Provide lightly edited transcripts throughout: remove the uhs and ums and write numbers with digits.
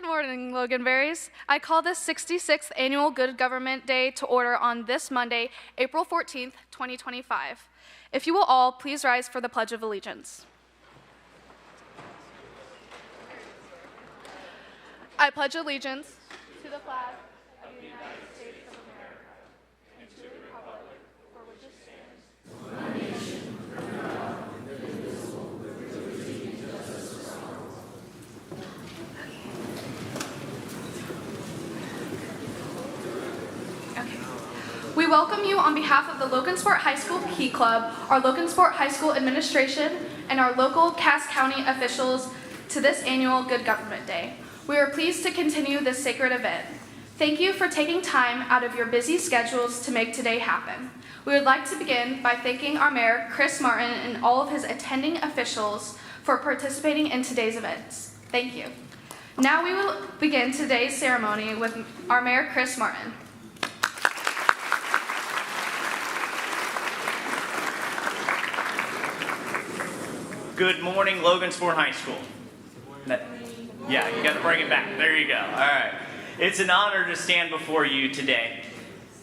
Good morning, Loganberries. I call this 66th Annual Good Government Day to order on this Monday, April 14th, 2025. If you will all please rise for the Pledge of Allegiance. I pledge allegiance to the flag of the United States of America and to the republic for which it stands, one nation, under God, indivisible, with liberty and justice for all. We welcome you on behalf of the Logansport High School Key Club, our Logansport High School administration, and our local Cass County officials to this annual Good Government Day. We are pleased to continue this sacred event. Thank you for taking time out of your busy schedules to make today happen. We would like to begin by thanking our Mayor, Chris Martin, and all of his attending officials for participating in today's events. Thank you. Now we will begin today's ceremony with our Mayor, Chris Martin. Good morning, Logansport High School. Yeah, you got to bring it back. There you go. All right. It's an honor to stand before you today.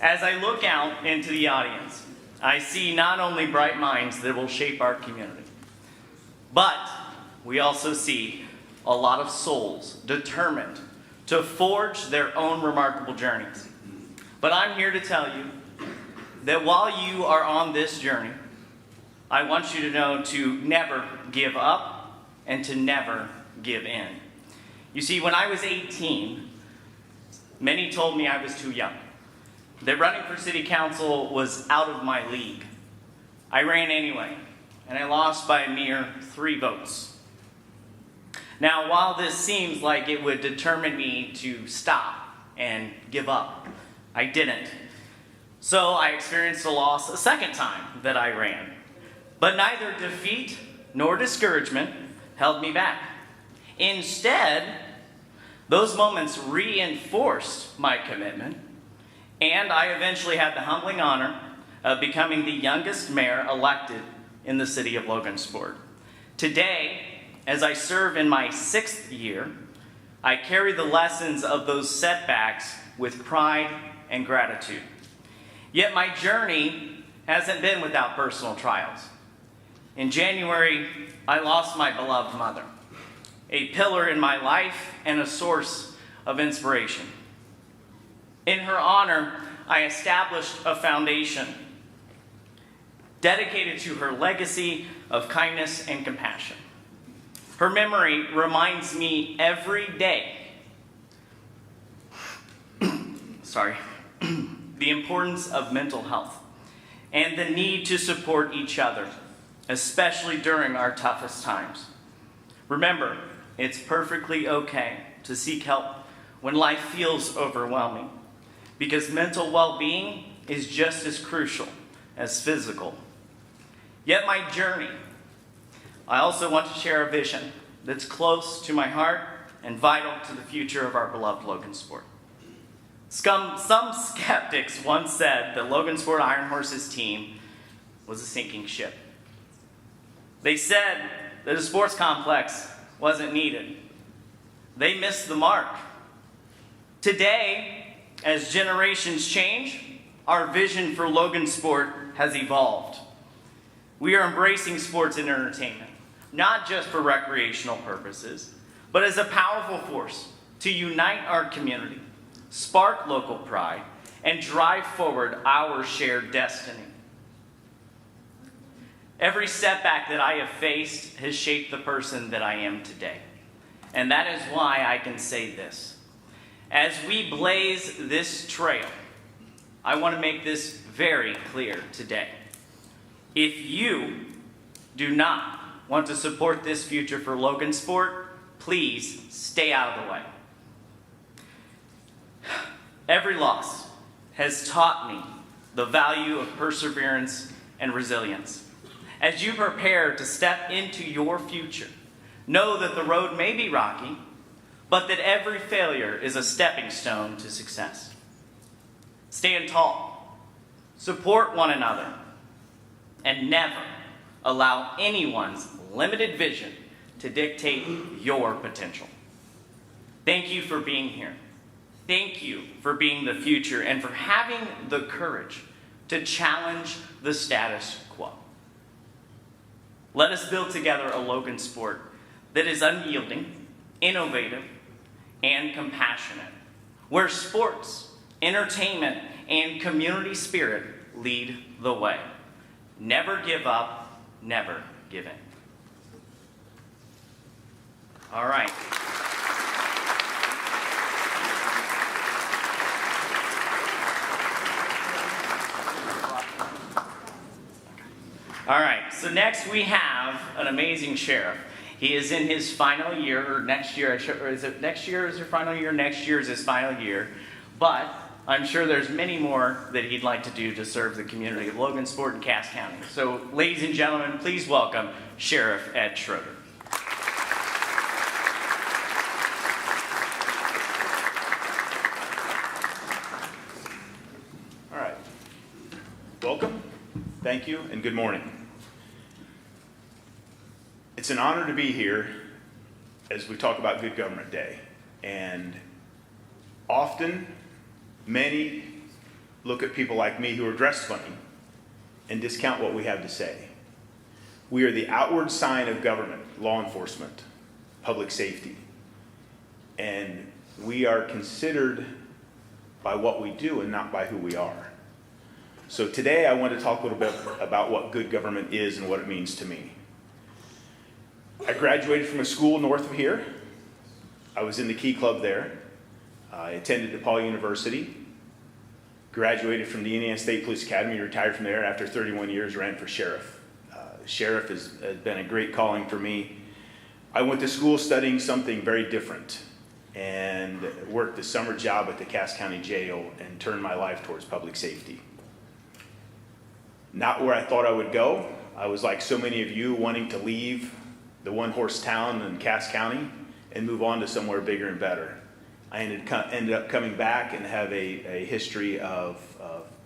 As I look out into the audience, I see not only bright minds that will shape our community, but we also see a lot of souls determined to forge their own remarkable journeys. But I'm here to tell you that while you are on this journey, I want you to know to never give up and to never give in. You see, when I was 18, many told me I was too young, that running for city council was out of my league. I ran anyway, and I lost by a mere 3 votes. Now, while this seems like it would determine me to stop and give up, I didn't. So I experienced a loss a second time that I ran. But neither defeat nor discouragement held me back. Instead, those moments reinforced my commitment, and I eventually had the humbling honor of becoming the youngest mayor elected in the city of Logansport. Today, as I serve in my 6th year, I carry the lessons of those setbacks with pride and gratitude. Yet my journey hasn't been without personal trials. In January, I lost my beloved mother, a pillar in my life and a source of inspiration. In her honor, I established a foundation dedicated to her legacy of kindness and compassion. Her memory reminds me every day, the importance of mental health and the need to support each other, especially during our toughest times. Remember, it's perfectly okay to seek help when life feels overwhelming, because mental well-being is just as crucial as physical. Yet my journey, I also want to share a vision that's close to my heart and vital to the future of our beloved Logansport. Some skeptics once said that Logansport Iron Horses team was a sinking ship. They said that a sports complex wasn't needed. They missed the mark. Today, as generations change, our vision for Logansport has evolved. We are embracing sports and entertainment, not just for recreational purposes, but as a powerful force to unite our community, spark local pride, and drive forward our shared destiny. Every setback that I have faced has shaped the person that I am today. And that is why I can say this. As we blaze this trail, I want to make this very clear today. If you do not want to support this future for Logansport, please stay out of the way. Every loss has taught me the value of perseverance and resilience. As you prepare to step into your future, know that the road may be rocky, but that every failure is a stepping stone to success. Stand tall, support one another, and never allow anyone's limited vision to dictate your potential. Thank you for being here. Thank you for being the future and for having the courage to challenge the status quo. Let us build together a Logansport that is unyielding, innovative, and compassionate, where sports, entertainment, and community spirit lead the way. Never give up, never give in. All right. All right, so next we have an amazing sheriff. He is in his final year, or next year, or is it next year is your final year? Next year is his final year. But I'm sure there's many more that he'd like to do to serve the community of Logansport and Cass County. So, ladies and gentlemen, please welcome Sheriff Ed Schroeder. All right. Welcome, thank you, and good morning. It's an honor to be here as we talk about Good Government Day. And often, many look at people like me who are dressed funny and discount what we have to say. We are the outward sign of government, law enforcement, public safety. And we are considered by what we do and not by who we are. So today I want to talk a little bit about what good government is and what it means to me. I graduated from a school north of here. I was in the Key Club there. I attended DePaul University, graduated from the Indiana State Police Academy, retired from there after 31 years, ran for sheriff. Sheriff has been a great calling for me. I went to school studying something very different and worked a summer job at the Cass County Jail and turned my life towards public safety. Not where I thought I would go. I was like so many of you wanting to leave the one-horse town in Cass County and move on to somewhere bigger and better. I ended up coming back and have a history of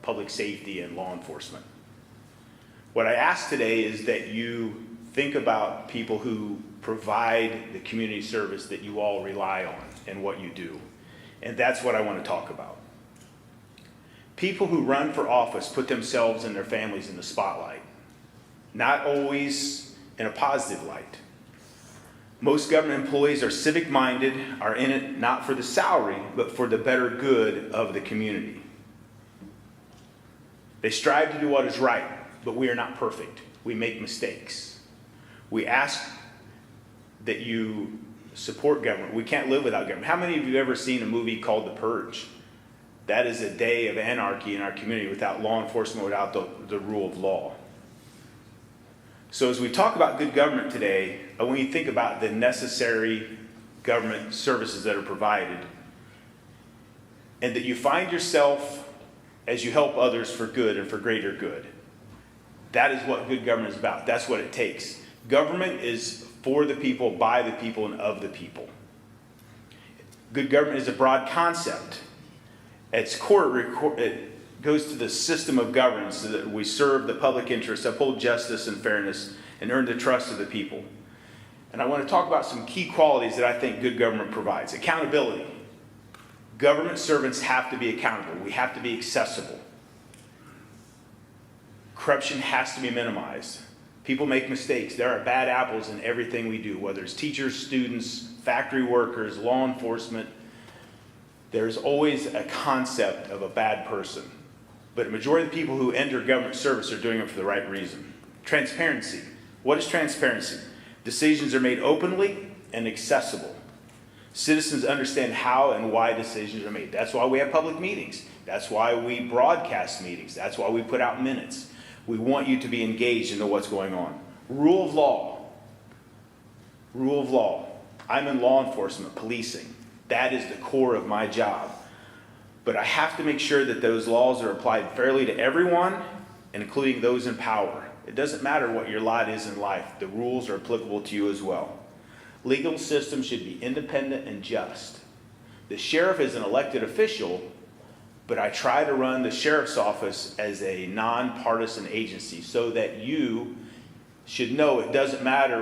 public safety and law enforcement. What I ask today is that you think about people who provide the community service that you all rely on and what you do. And that's what I want to talk about. People who run for office put themselves and their families in the spotlight, not always in a positive light. Most government employees are civic-minded, are in it not for the salary, but for the better good of the community. They strive to do what is right, but we are not perfect. We make mistakes. We ask that you support government. We can't live without government. How many of you have ever seen a movie called The Purge? That is a day of anarchy in our community without law enforcement, without the rule of law. So as we talk about good government today, I want you to think about the necessary government services that are provided, and that you find yourself as you help others for good and for greater good. That is what good government is about. That's what it takes. Government is for the people, by the people, and of the people. Good government is a broad concept. At its core, it goes to the system of governance so that we serve the public interest, uphold justice and fairness, and earn the trust of the people. And I want to talk about some key qualities that I think good government provides. Accountability. Government servants have to be accountable. We have to be accessible. Corruption has to be minimized. People make mistakes. There are bad apples in everything we do, whether it's teachers, students, factory workers, law enforcement. There's always a concept of a bad person. But a majority of the people who enter government service are doing it for the right reason. Transparency. What is transparency? Decisions are made openly and accessible. Citizens understand how and why decisions are made. That's why we have public meetings. That's why we broadcast meetings. That's why we put out minutes. We want you to be engaged and know what's going on. Rule of law. Rule of law. I'm in law enforcement, policing. That is the core of my job. But I have to make sure that those laws are applied fairly to everyone, including those in power. It doesn't matter what your lot is in life. The rules are applicable to you as well. Legal systems should be independent and just. The sheriff is an elected official, but I try to run the sheriff's office as a nonpartisan agency so that you should know it doesn't matter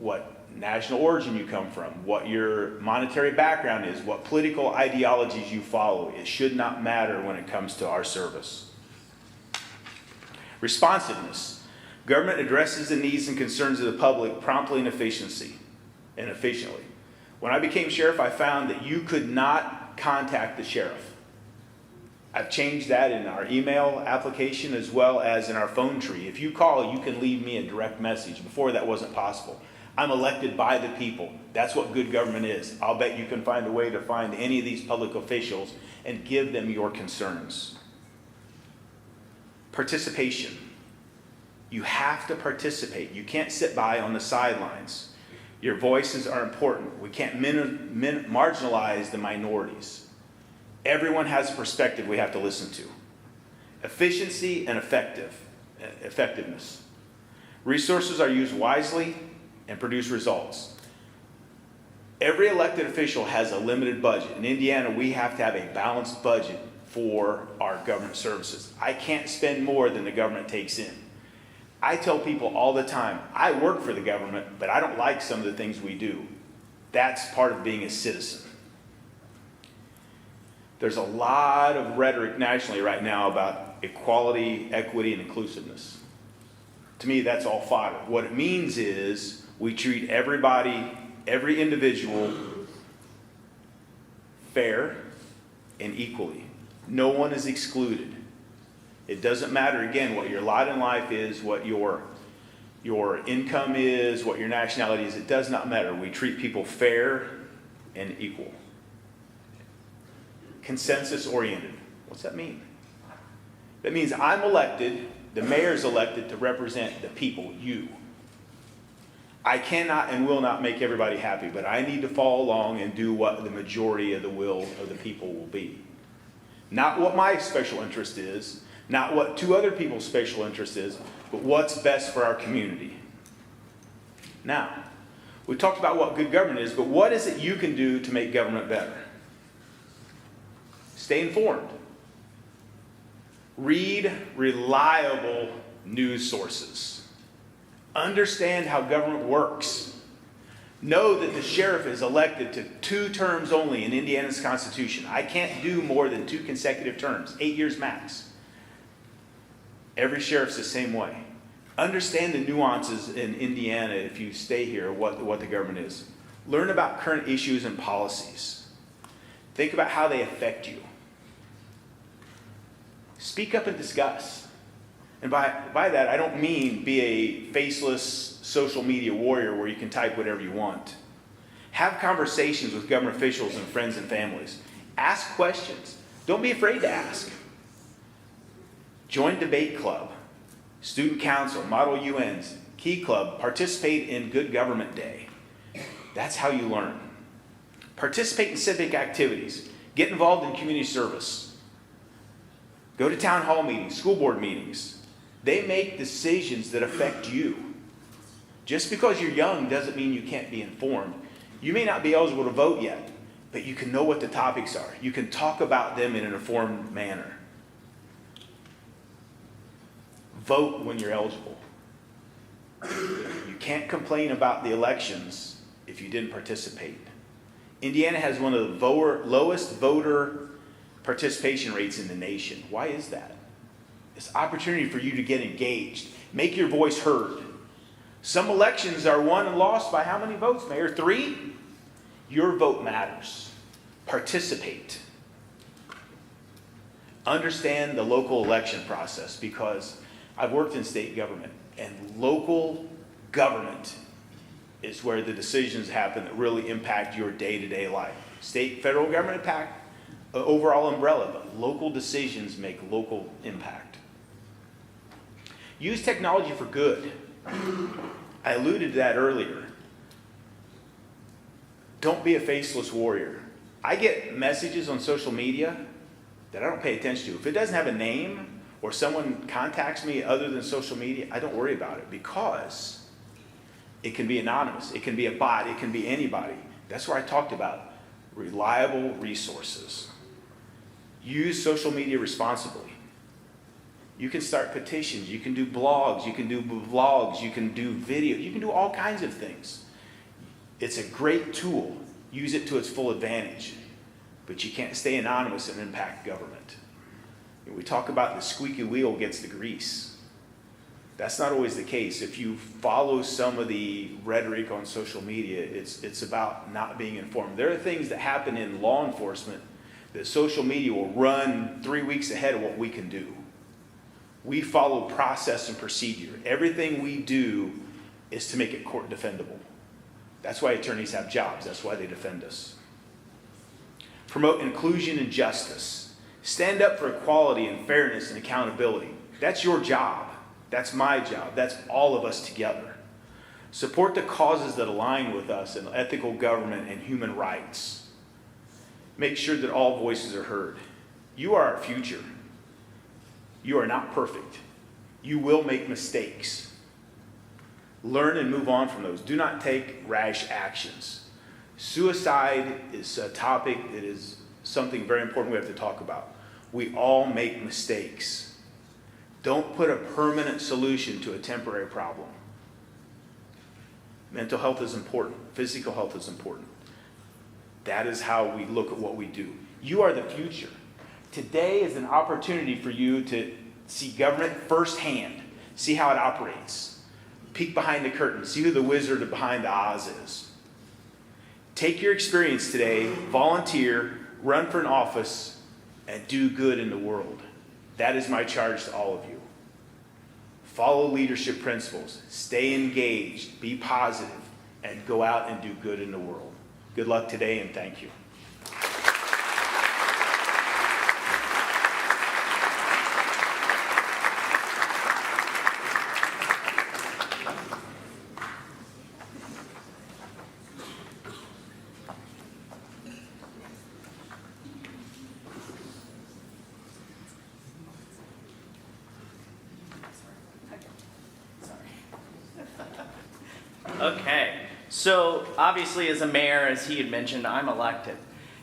what national origin you come from, what your monetary background is, what political ideologies you follow. It should not matter when it comes to our service. Responsiveness. Government addresses the needs and concerns of the public promptly and efficiently. When I became sheriff, I found that you could not contact the sheriff. I've changed that in our email application as well as in our phone tree. If you call, you can leave me a direct message. Before, that wasn't possible. I'm elected by the people. That's what good government is. I'll bet you can find a way to find any of these public officials and give them your concerns. Participation. You have to participate. You can't sit by on the sidelines. Your voices are important. We can't marginalize the minorities. Everyone has a perspective we have to listen to. Efficiency and effectiveness. Resources are used wisely and produce results. Every elected official has a limited budget. In Indiana, we have to have a balanced budget for our government services. I can't spend more than the government takes in. I tell people all the time, I work for the government, but I don't like some of the things we do. That's part of being a citizen. There's a lot of rhetoric nationally right now about equality, equity, and inclusiveness. To me, that's all fodder. What it means is we treat everybody, every individual, fair and equally. No one is excluded. It doesn't matter, again, what your lot in life is, what your income is, what your nationality is. It does not matter. We treat people fair and equal. Consensus oriented. What's that mean? That means I'm elected, the mayor's elected to represent the people, you. I cannot and will not make everybody happy, but I need to follow along and do what the majority of the will of the people will be. Not what my special interest is, not what two other people's special interest is, but what's best for our community. Now, we talked about what good government is, but what is it you can do to make government better? Stay informed. Read reliable news sources. Understand how government works. Know that the sheriff is elected to 2 terms only in Indiana's Constitution. I can't do more than 2 consecutive terms, 8 years max. Every sheriff's the same way. Understand the nuances in Indiana if you stay here, what the government is. Learn about current issues and policies. Think about how they affect you. Speak up and discuss. And by that, I don't mean be a faceless social media warrior where you can type whatever you want. Have conversations with government officials and friends and families. Ask questions. Don't be afraid to ask. Join debate club, student council, model UNs, key club, participate in Good Government Day. That's how you learn. Participate in civic activities. Get involved in community service. Go to town hall meetings, school board meetings. They make decisions that affect you. Just because you're young doesn't mean you can't be informed. You may not be eligible to vote yet, but you can know what the topics are. You can talk about them in an informed manner. Vote when you're eligible. You can't complain about the elections if you didn't participate. Indiana has one of the lowest voter participation rates in the nation. Why is that? It's opportunity for you to get engaged. Make your voice heard. Some elections are won and lost by how many votes, Mayor? 3? Your vote matters. Participate. Understand the local election process, because I've worked in state government, and local government is where the decisions happen that really impact your day-to-day life. State, federal government impact, overall umbrella, but local decisions make local impact. Use technology for good. I alluded to that earlier. Don't be a faceless warrior. I get messages on social media that I don't pay attention to. If it doesn't have a name or someone contacts me other than social media, I don't worry about it, because it can be anonymous. It can be a bot. It can be anybody. That's where I talked about reliable resources. Use social media responsibly. You can start petitions. You can do blogs. You can do vlogs. You can do video. You can do all kinds of things. It's a great tool. Use it to its full advantage. But you can't stay anonymous and impact government. We talk about the squeaky wheel gets the grease. That's not always the case. If you follow some of the rhetoric on social media, it's about not being informed. There are things that happen in law enforcement that social media will run 3 weeks ahead of what we can do. We follow process and procedure. Everything we do is to make it court defendable. That's why attorneys have jobs. That's why they defend us. Promote inclusion and justice. Stand up for equality and fairness and accountability. That's your job. That's my job. That's all of us together. Support the causes that align with us in ethical government and human rights. Make sure that all voices are heard. You are our future. You are not perfect. You will make mistakes. Learn and move on from those. Do not take rash actions. Suicide is a topic that is something very important we have to talk about. We all make mistakes. Don't put a permanent solution to a temporary problem. Mental health is important. Physical health is important. That is how we look at what we do. You are the future. Today is an opportunity for you to see government firsthand, see how it operates. Peek behind the curtain, see who the Wizard behind the Oz is. Take your experience today, volunteer, run for an office, and do good in the world. That is my charge to all of you. Follow leadership principles, stay engaged, be positive, and go out and do good in the world. Good luck today, and thank you. Okay, so obviously as a mayor, as he had mentioned, I'm elected.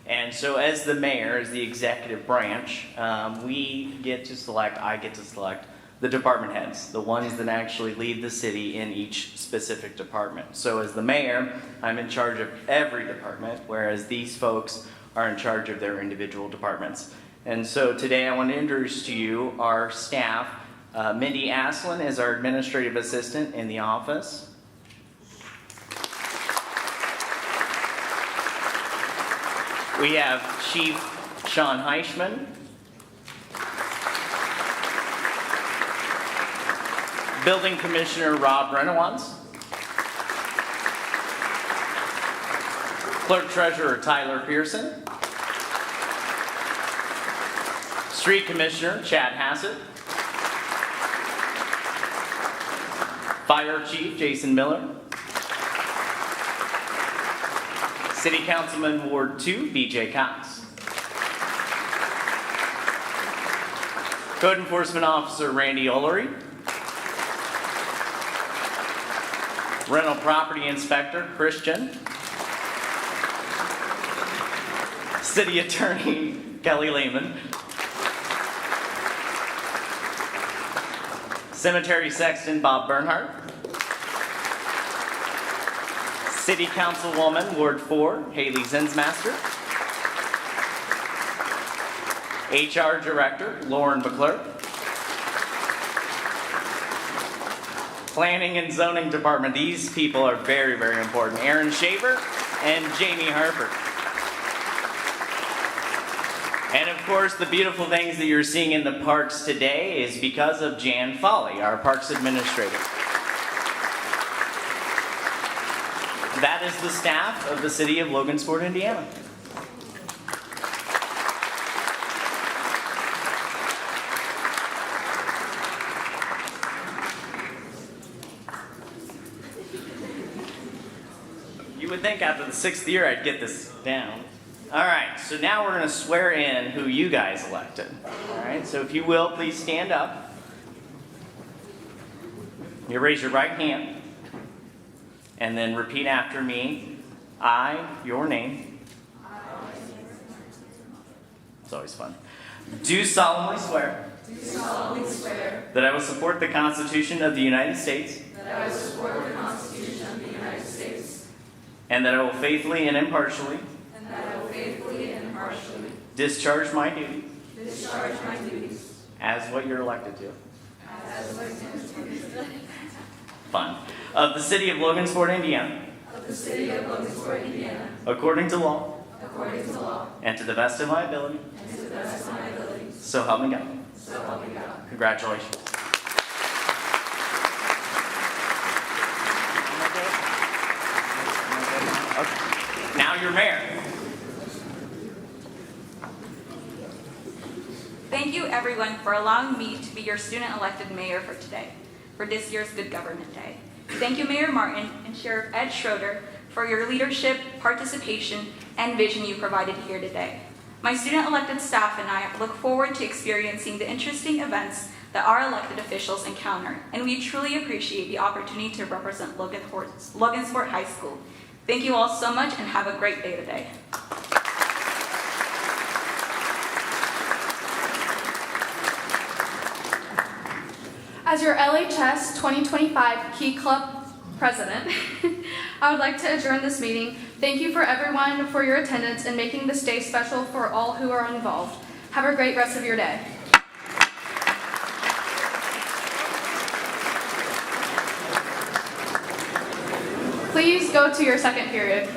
And so as the mayor, as the executive branch, I get to select the department heads, the ones that actually lead the city in each specific department. So as the mayor, I'm in charge of every department, whereas these folks are in charge of their individual departments. And so today I want to introduce to you our staff. Mindy Aslin is our administrative assistant in the office. We have Chief Sean Heichman, Building Commissioner Rob Renowans, Clerk Treasurer Tyler Pearson, Street Commissioner Chad Hassett, Fire Chief Jason Miller, City Councilman Ward 2, BJ Cox. Code Enforcement Officer Randy Ullery. Rental Property Inspector Christian. City Attorney Kelly Lehman. Cemetery Sexton Bob Bernhardt. City Councilwoman, Ward 4, Haley Zinsmaster. HR Director, Lauren McClure. Planning and Zoning Department, these people are very, very important. Aaron Shaver and Jamie Harper. And of course, the beautiful things that you're seeing in the parks today is because of Jan Foley, our Parks Administrator. That is the staff of the city of Logansport, Indiana. You would think after the 6th year I'd get this down. All right, so now we're going to swear in who you guys elected. All right, so if you will, please stand up. You raise your right hand. And then repeat after me. I, your name. It's always fun. Do solemnly swear. That I will support the Constitution of the United States. and that I will faithfully and impartially discharge my duties as what you're elected to. Fun. Of the city of Logansport, Indiana. According to law. And to the best of my ability. So help me God. Congratulations. Okay. Now you're mayor. Thank you everyone for allowing me to be your student-elected mayor for today, for this year's Good Government Day. Thank you Mayor Martin and Sheriff Ed Schroeder for your leadership, participation, and vision you provided here today. My student-elected staff and I look forward to experiencing the interesting events that our elected officials encounter, and we truly appreciate the opportunity to represent Logansport High School. Thank you all so much and have a great day today. As your LHS 2025 Key Club President, I would like to adjourn this meeting. Thank you for everyone for your attendance and making this day special for all who are involved. Have a great rest of your day. Please go to your second period.